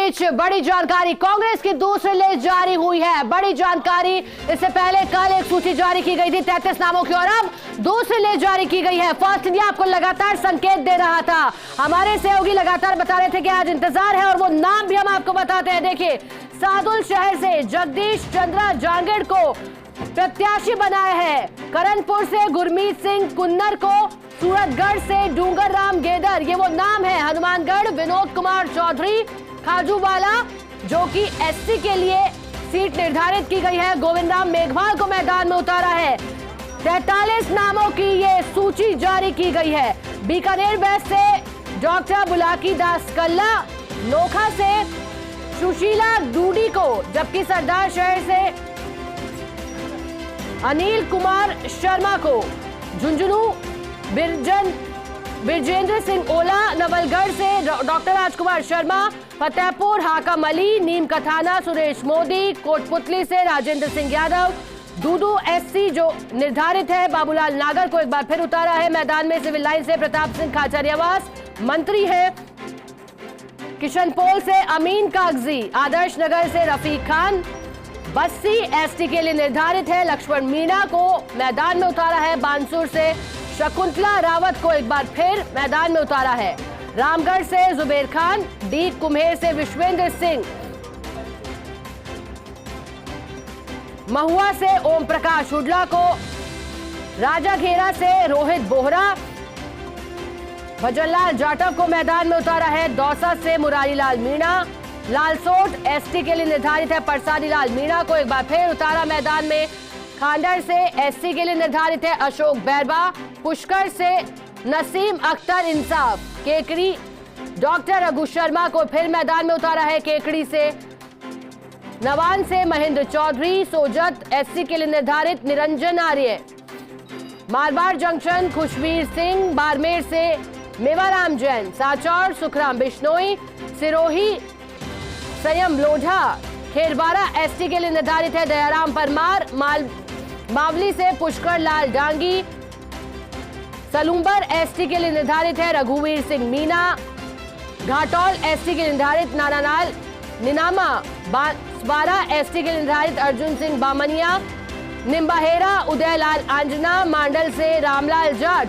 बीच बड़ी जानकारी, कांग्रेस की दूसरी लिस्ट जारी हुई है। बड़ी जानकारी, इससे पहले कल एक सूची जारी की गई थी 33 नामों की, और अब दूसरी लिस्ट जारी की गई है। फर्स्ट इंडिया आपको लगातार संकेत दे रहा था, हमारे सहयोगी लगातार बता रहे थे कि आज इंतजार है, और वो नाम भी हम आपको बताते हैं। देखिए, सादुल शहर से जगदीश चंद्रा जांगड़ को प्रत्याशी बनाया है, करणपुर से गुरमीत सिंह कुन्नर को, सूरतगढ़ से डूंगर राम गेदर, ये वो नाम है। हनुमानगढ़ विनोद कुमार चौधरी, खाजूवाला जो कि एससी के लिए सीट निर्धारित की गई है, गोविंद राम मेघवाल को मैदान में उतारा है। 43 नामों की ये सूची जारी की गई है। बीकानेर वेस्ट से डॉक्टर बुलाकी दास कल्ला, नोखा से सुशीला डूडी को, जबकि सरदार शहर से अनिल कुमार शर्मा को, झुंझुनू बिरजेंद्र सिंह ओला, नवलगढ़ से डॉक्टर राजकुमार शर्मा, फतेहपुर हाकम अली, नीम कथाना सुरेश मोदी, कोटपुतली से राजेंद्र सिंह यादव, दूदू एससी जो निर्धारित है, बाबूलाल नागर को एक बार फिर उतारा है मैदान में। सिविल लाइन से प्रताप सिंह खाचरियावास मंत्री है, किशनपोल से अमीन कागजी, आदर्श नगर से रफीक खान, बस्सी एसटी के लिए निर्धारित है, लक्ष्मण मीणा को मैदान में उतारा है। बानसूर से शकुंतला रावत को एक बार फिर मैदान में उतारा है। रामगढ़ से जुबेर खान, डी कुम्हेर से विश्वेंद्र सिंह, महुआ से ओम प्रकाश हुडला को, राजाखेड़ा से रोहित बोहरा, भजनलाल जाटव को मैदान में उतारा है। दौसा से मुरारीलाल मीणा, लालसोट एसटी के लिए निर्धारित है, परसादी लाल मीणा को एक बार फिर उतारा मैदान में। खांडर से एससी के लिए निर्धारित है अशोक बैरबा, पुष्कर से नसीम अख्तर इंसाफ, केकड़ी डॉक्टर रघु शर्मा को फिर मैदान में उतारा है। केकड़ी से नवान से महेंद्र चौधरी, सोजत एससी के लिए निर्धारित निरंजन आर्य, मारवाड़ जंक्शन खुशवीर सिंह, बाड़मेर से मेवाराम जैन, साचौर सुखराम बिश्नोई, सिरोही संयम लोढ़ा, खेरवाड़ा एसटी के लिए निर्धारित है दयाराम परमार, मावली से पुष्कर लाल डांगी, सलूंबर एसटी के लिए निर्धारित है रघुवीर सिंह मीना, घाटौल एसटी के लिए निर्धारित नानालाल निनामा, बारा एसटी के लिए निर्धारित अर्जुन सिंह बामनिया, निम्बाहेरा उदयलाल आंजना, मांडल से रामलाल जाट,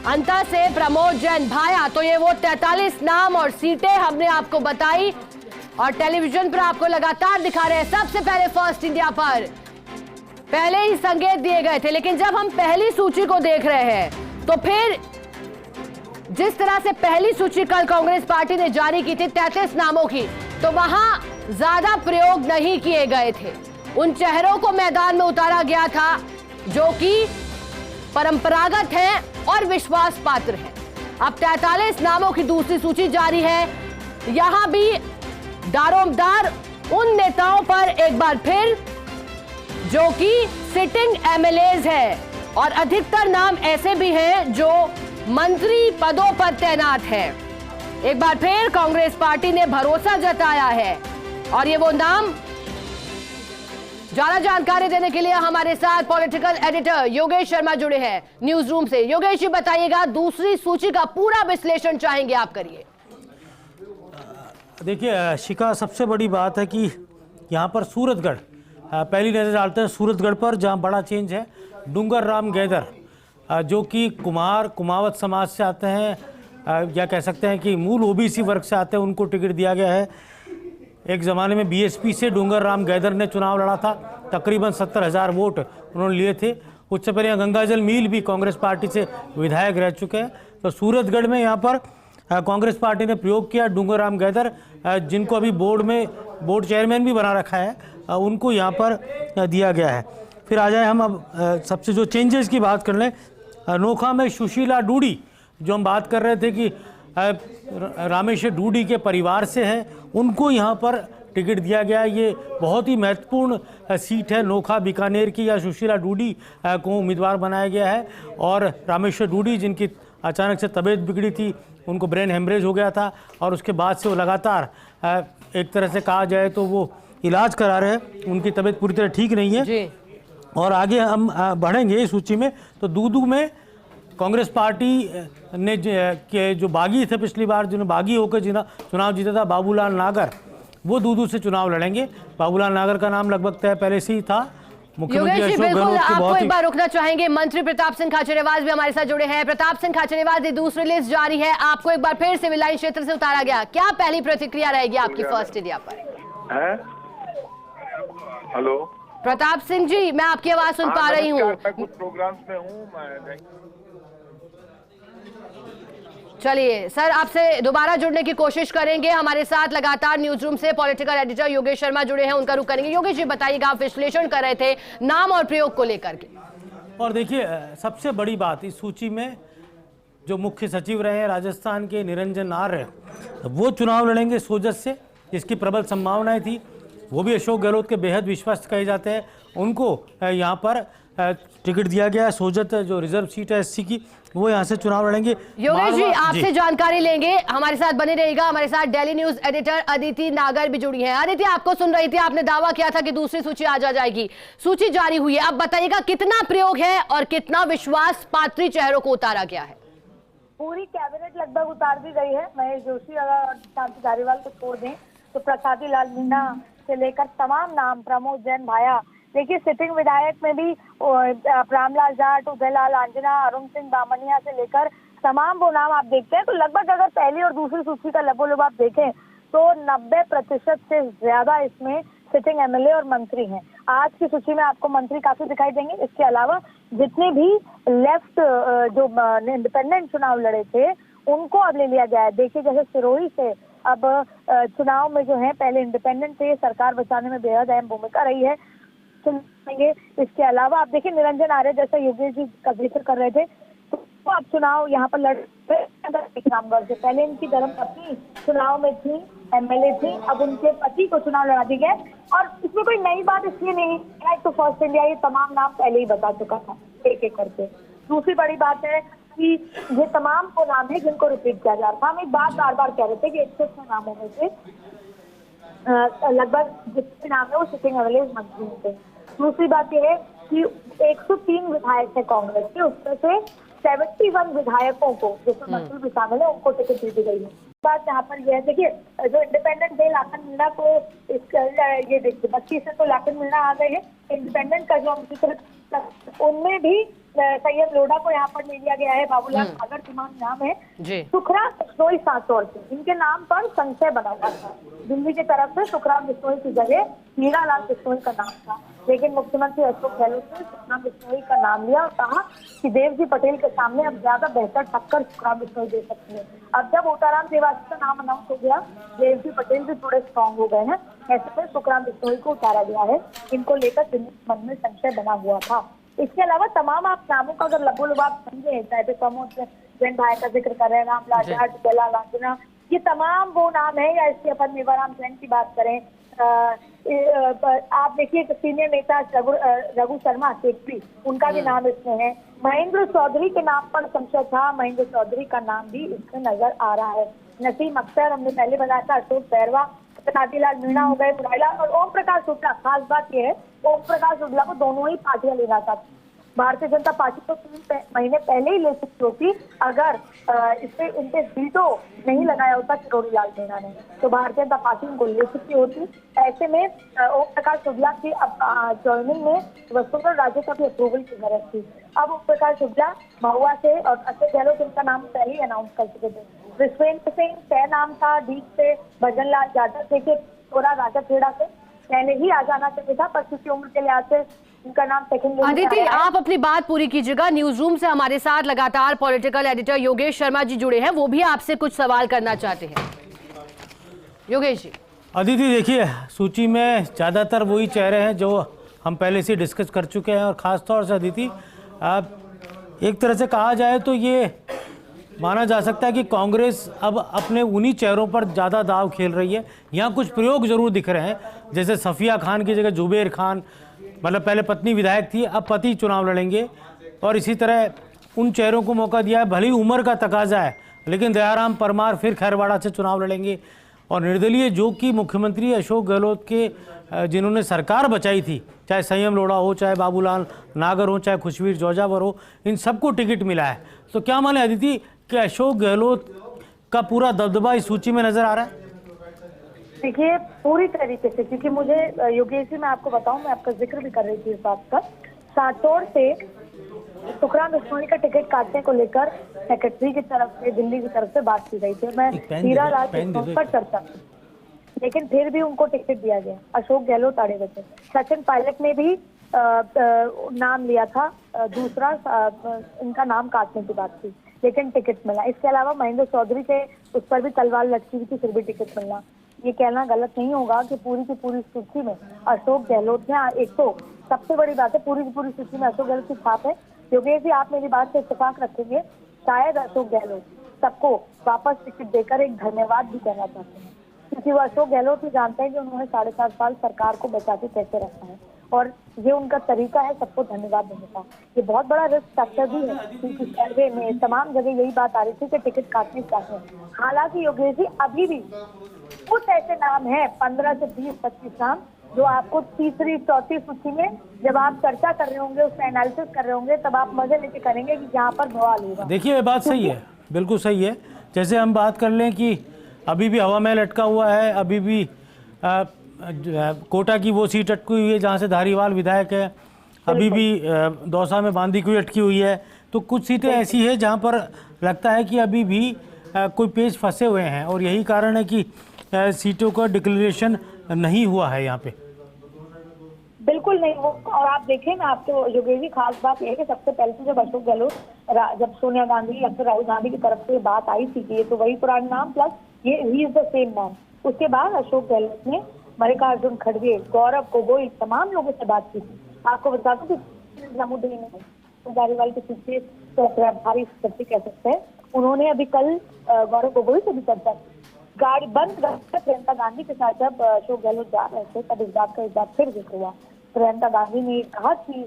अंता से प्रमोद जैन भाया। तो ये वो 43 नाम और सीटें हमने आपको बताई और टेलीविजन पर आपको लगातार दिखा रहे हैं। सबसे पहले फर्स्ट इंडिया पर पहले ही संकेत दिए गए थे, लेकिन जब हम पहली सूची को देख रहे हैं तो फिर जिस तरह से पहली सूची कल कांग्रेस पार्टी ने जारी की थी 33 नामों की, तो वहां ज्यादा प्रयोग नहीं किए गए थे। उन चेहरों को मैदान में उतारा गया था जो कि परंपरागत है और विश्वास पात्र है। अब 43 नामों की दूसरी सूची जारी है। यहां भी दारोमदार उन नेताओं पर एक बार फिर जो कि सिटिंग एमएलएज है, और अधिकतर नाम ऐसे भी हैं जो मंत्री पदों पर तैनात है। एक बार फिर कांग्रेस पार्टी ने भरोसा जताया है, और ये वो नाम। ज्यादा जानकारी देने के लिए हमारे साथ पॉलिटिकल एडिटर योगेश शर्मा जुड़े हैं न्यूज रूम से। योगेश जी बताइएगा, दूसरी सूची का पूरा विश्लेषण चाहेंगे आप करिए। देखिए शिखा, सबसे बड़ी बात है कि यहाँ पर सूरतगढ़ पहली नजर डालते हैं सूरतगढ़ पर, जहाँ बड़ा चेंज है। डूंगर राम गेदर जो कि कुमावत समाज से आते हैं, या कह सकते हैं कि मूल ओबीसी वर्ग से आते हैं, उनको टिकट दिया गया है। एक ज़माने में बीएसपी से डूंगर राम गैदर ने चुनाव लड़ा था, तकरीबन 70,000 वोट उन्होंने लिए थे। उससे पहले गंगाजल मील भी कांग्रेस पार्टी से विधायक रह चुके हैं। तो सूरतगढ़ में यहाँ पर कांग्रेस पार्टी ने प्रयोग किया। डूंगर राम गैदर जिनको अभी बोर्ड चेयरमैन भी बना रखा है, उनको यहाँ पर दिया गया है। फिर आ जाए हम अब सबसे जो चेंजेस की बात कर लें, नोखा में सुशीला डूडी, जो हम बात कर रहे थे कि रामेश्वर डूडी के परिवार से है, उनको यहाँ पर टिकट दिया गया। ये बहुत ही महत्वपूर्ण सीट है नोखा बीकानेर की, या सुशीला डूडी को उम्मीदवार बनाया गया है। और रामेश्वर डूडी जिनकी अचानक से तबीयत बिगड़ी थी, उनको ब्रेन हेमरेज हो गया था, और उसके बाद से वो लगातार एक तरह से कहा जाए तो वो इलाज करा रहे हैं, उनकी तबीयत पूरी तरह ठीक नहीं है। और आगे हम बढ़ेंगे इस सूची में, तो दूदू में कांग्रेस पार्टी ने के जो बागी थे पिछली बार, जिन्होंने बागी होकर चुनाव जीता था, बाबूलाल नागर, वो दूदू से चुनाव लड़ेंगे। बाबूलाल नागर का नाम लगभग तय पहले से ही था। योगेश जी, बिल्कुल आपको एक बार रुकना चाहेंगे। मंत्री प्रताप सिंह खाचरियावास भी हमारे साथ जुड़े हैं। प्रताप सिंह खाचरियावास, ये दूसरी लिस्ट जारी है, आपको एक बार फिर सिविल लाइन क्षेत्र से उतारा गया, क्या पहली प्रतिक्रिया रहेगी आपकी फर्स्ट एरिया पर? हेलो प्रताप सिंह जी, मैं आपकी आवाज सुन पा रही हूँ। कुछ प्रोग्राम्स में हूँ। चलिए सर, आपसे दोबारा जुड़ने की कोशिश करेंगे। हमारे साथ लगातार न्यूज रूम से पॉलिटिकल एडिटर योगेश शर्मा जुड़े हैं, उनका रुख करेंगे। योगेश जी बताइएगा, आप विश्लेषण कर रहे थे नाम और प्रयोग को लेकर के। और देखिए, सबसे बड़ी बात इस सूची में जो मुख्य सचिव रहे हैं राजस्थान के निरंजन आर्य, वो चुनाव लड़ेंगे सोजत से, जिसकी प्रबल संभावनाएं थी। वो भी अशोक गहलोत के बेहद विश्वस्त कहे जाते हैं। उनको यहाँ पर टिकट दिया गया है। सोजत जो रिजर्व सीट है एससी की, वो यहाँ से चुनाव लड़ेंगे। योगेश जी, आपसे जानकारी लेंगे, हमारे साथ बने रहिएगा। हमारे साथ डेली न्यूज एडिटर अदिति नागर भी जुड़ी हैं। अदिति, आपको सुन रही थी, आपने दावा किया था कि दूसरी सूची आज आ जाएगी। सूची जारी हुई है, अब बताइएगा कितना प्रयोग है और कितना विश्वास पात्री चेहरों को उतारा गया है? पूरी कैबिनेट लगभग उतार दी गई है। महेश जोशी अगर शांति धारीवाल को छोड़ दें तो प्रसादी लाल मीणा से लेकर तमाम नाम, प्रमोद जैन भाया, देखिए सिटिंग विधायक में भी रामलाल जाट, उदयलाल आंजना, अरुण सिंह बामनिया से लेकर तमाम वो नाम आप देखते हैं। तो लगभग अगर पहली और दूसरी सूची का लबोलब आप देखें तो 90% से ज्यादा इसमें सिटिंग एमएलए और मंत्री हैं। आज की सूची में आपको मंत्री काफी दिखाई देंगे। इसके अलावा जितने भी लेफ्ट जो इंडिपेंडेंट चुनाव लड़े थे उनको अब ले लिया गया है। देखिए जैसे सिरोही से अब चुनाव में जो है पहले इंडिपेंडेंट थे, सरकार बचाने में बेहद अहम भूमिका रही है। इसके अलावा आप देखिए निरंजन आर्य, जैसा योगेश जी का जिक्र कर रहे थे, तो अब चुनाव यहाँ पर लड़ रामगढ़ से। पहले इनकी धर्मपत्नी चुनाव में थी, एमएलए थी, अब उनके पति को चुनाव लड़ा दी गए। और इसमें कोई नई बात इसलिए नहीं है, तो फर्स्ट इंडिया ये तमाम नाम पहले ही बता चुका था एक एक करके। दूसरी बड़ी बात है कि ये तमाम वो नाम है जिनको रिपीट किया जा रहा था। हम एक बात बार बार कह रहे थे कि 106 नामों में से लगभग जितने नाम है वो सिटिंग एमएलए मंत्री थे। दूसरी बात यह है कि 103 विधायक है कांग्रेस के, उसमें से 71 विधायकों को, जिसमें मंत्री भी शामिल है, उनको टिकट दी गई है। बात यहाँ पर यह है, देखिए जो इंडिपेंडेंट थे लाखन मीणा को ये देखिए 25 से तो लाखन मीणा आ गए हैं। इंडिपेंडेंट का जो उनमें भी सैयद लोढ़ा को यहाँ पर ले लिया गया है। बाबूलाल नागर तमाम नाम है। सुखराम बिश्नोई सांसौर से, इनके नाम पर संशय बना हुआ था। दिल्ली की तरफ से सुखराम बिश्नोई की जगह हीरालाल बिश्नोई का नाम था, लेकिन मुख्यमंत्री अशोक गहलोत ने सुखराम बिश्नोई का नाम लिया और कहा कि देवजी पटेल के सामने अब ज्यादा बेहतर टक्कर सुखराम बिश्नोई दे सकती है। अब जब ओटाराम देवासी का नाम अनाउंस हो गया, देवजी पटेल भी थोड़े स्ट्रॉन्ग हो गए हैं। ऐसे में सुखराम बिश्नोई को उतारा गया है। इनको लेकर दिल्ली मन में संशय बना हुआ था। इसके अलावा तमाम आप नामों का अगर लबोलब आप समझे, चाहे प्रमोद जैन भाई का जिक्र कर रहे हैं, रामलाल जाट, उदयलाल आंजना, ये तमाम वो नाम है। या इसके अपन मेवाराम जैन की बात करें, आप देखिए सीनियर नेता रघु शर्मा सेक्रेटरी, उनका भी नाम इसमें है। महेंद्र चौधरी के नाम पर संशय था, महेंद्र चौधरी का नाम भी इसमें नजर आ रहा है। नसीम अख्तर हमने पहले बताया था, अशोक पैरवा, प्रसादीलाल मीणा हो गए, मुरारीलाल और ओम प्रकाश शुक्ला। खास बात यह है, ओम प्रकाश शुक्ला को दोनों ही पार्टियां लेना था। भारतीय जनता पार्टी को 3 महीने पहले ही ले सकती होती अगर इससे इनके वीटो नहीं लगाया होता किरोड़ीलाल मीणा ने, तो भारतीय जनता पार्टी इनको ले सकती होती। ऐसे में ओम प्रकाश शुक्ला की अब ज्वाइनिंग में वसुंधरा राजे का भी अप्रूवल की जरूरत थी। अब ओम प्रकाश शुक्ला महुआ से और अशोक गहलोत इनका नाम पहले ही अनाउंस कर चुके थे। विश्वेंद्र सिंह तय नाम था, डीप से भजन लाल यादव थे कि थोड़ा राजा खेड़ा से पहले ही आ जाना चाहिए था, पर किसी उम्र के लिहाज से उनका नाम सेकंड। अदिति, आप अपनी बात पूरी कीजिएगा। न्यूज रूम से हमारे साथ लगातार पॉलिटिकल एडिटर योगेश शर्मा जी जुड़े हैं, वो भी आपसे कुछ सवाल करना चाहते हैं। योगेश जी। अदिति, देखिए सूची में ज़्यादातर वही चेहरे हैं जो हम पहले से डिस्कस कर चुके हैं। और ख़ास तौर से अदिति, एक तरह से कहा जाए तो ये माना जा सकता है कि कांग्रेस अब अपने उन्हीं चेहरों पर ज़्यादा दाव खेल रही है। यहाँ कुछ प्रयोग जरूर दिख रहे हैं, जैसे सफ़िया खान की जगह जुबेर खान, मतलब पहले पत्नी विधायक थी, अब पति चुनाव लड़ेंगे। और इसी तरह उन चेहरों को मौका दिया है, भली उम्र का तकाजा है, लेकिन दयाराम परमार फिर खैरवाड़ा से चुनाव लड़ेंगे। और निर्दलीय जो कि मुख्यमंत्री अशोक गहलोत के जिन्होंने सरकार बचाई थी, चाहे संयम लोढ़ा हो, चाहे बाबूलाल नागर हो, चाहे खुशवीर जोजावर हो, इन सबको टिकट मिला है। तो क्या माने अदिति कि अशोक गहलोत का पूरा दबदबा इस सूची में नजर आ रहा है? देखिए पूरी तरीके से, क्योंकि मुझे योगेश जी मैं आपको बताऊं, मैं आपका जिक्र भी कर रही थी इस बात का, सातोड़ से सुखराम बिश्नोई का टिकट काटने को लेकर सेक्रेटरी की तरफ से, दिल्ली की तरफ से बात की गई थी। मैं हीरा लाल पर चर्चा की, लेकिन फिर भी उनको टिकट दिया गया। अशोक गहलोत अड़े हुए थे। सचिन पायलट ने भी नाम लिया था, दूसरा इनका नाम काटने की बात थी, लेकिन टिकट मिला। इसके अलावा महेंद्र चौधरी से उस पर भी तलवार लटकी हुई थी, फिर भी टिकट मिलना। ये कहना गलत नहीं होगा कि पूरी की पूरी सूची में अशोक गहलोत ने, एक तो सबसे बड़ी बात है पूरी की पूरी सूची में अशोक गहलोत की छाप है। योगेश जी आप मेरी बात से इत्तेफाक रखेंगे, शायद अशोक गहलोत सबको वापस टिकट देकर एक धन्यवाद भी कहना चाहते हैं, क्योंकि वो अशोक गहलोत भी जानते हैं कि उन्होंने 4.5 साल सरकार को बचा के कैसे रखा है, और ये उनका तरीका है सबको धन्यवाद देने का। ये बहुत बड़ा रिस्क फैक्टर भी है, क्योंकि सर्वे में तमाम जगह यही बात आ रही थी कि टिकट काटने चाहिए। हालांकि योगेश जी अभी भी कुछ ऐसे नाम है, 15 से 20-25 नाम, जो आपको तीसरी चौथी सूची में जब आप चर्चा कर रहे होंगे, उसका एनालिसिस कर रहे होंगे, तब आप मजे लेके करेंगे कि यहाँ पर बवाल होगा। देखिए ये बात सही है, बिल्कुल सही है। जैसे हम बात कर लें कि अभी भी हवा महल अटका हुआ है, अभी भी कोटा की वो सीट अटकी हुई है जहाँ से धारीवाल विधायक है, अभी भी दौसा में बांदी कोई अटकी हुई है। तो कुछ सीटें ऐसी है जहाँ पर लगता है कि अभी भी कोई पेच फंसे हुए हैं, और यही कारण है कि सीटों का डिक्लेरेशन नहीं हुआ है यहाँ पे। बिल्कुल नहीं हो। और आप देखें ना, आपको योगेश जी खास बात यह है कि सबसे पहले तो जब अशोक गहलोत, जब सोनिया गांधी या फिर राहुल गांधी की तरफ से बात आई थी कि ये तो वही पुराना नाम प्लस ये ही इज द सेम नाम, उसके बाद अशोक गहलोत ने मल्लिकार्जुन खड़गे, गौरव गोगोई, तमाम लोगों से बात की थी। आपको बता दूं कि जमुद्दीन धारीवाल के पीछे तो प्रभारी कह सकते हैं, उन्होंने अभी कल गौरव गोगोई से भी चर्चा की। गाड़ी बंद कर प्रियंका गांधी के साथ जब अशोक गहलोत जा रहे थे, तब इस बात का एक बार फिर जिक्र हुआ। प्रियंका गांधी ने कहा कि,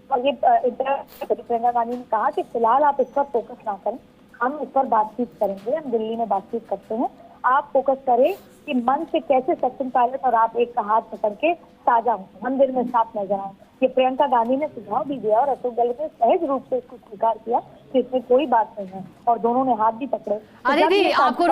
और ये प्रियंका गांधी ने कहा कि फिलहाल आप इस पर फोकस ना करें, हम इस पर बातचीत करेंगे, हम दिल्ली में बातचीत करते हैं, आप फोकस करें कि मन से कैसे सचिन पायलट और आप एक का हाथ पकड़ के ताजा हो, मंदिर में साथ नजर आए। ये प्रियंका गांधी ने सुझाव भी दिया और अशोक गहलोत ने सहज रूप से इसको स्वीकार किया कि इसमें कोई बात नहीं है, और दोनों ने हाथ भी पकड़े। अदिति आपको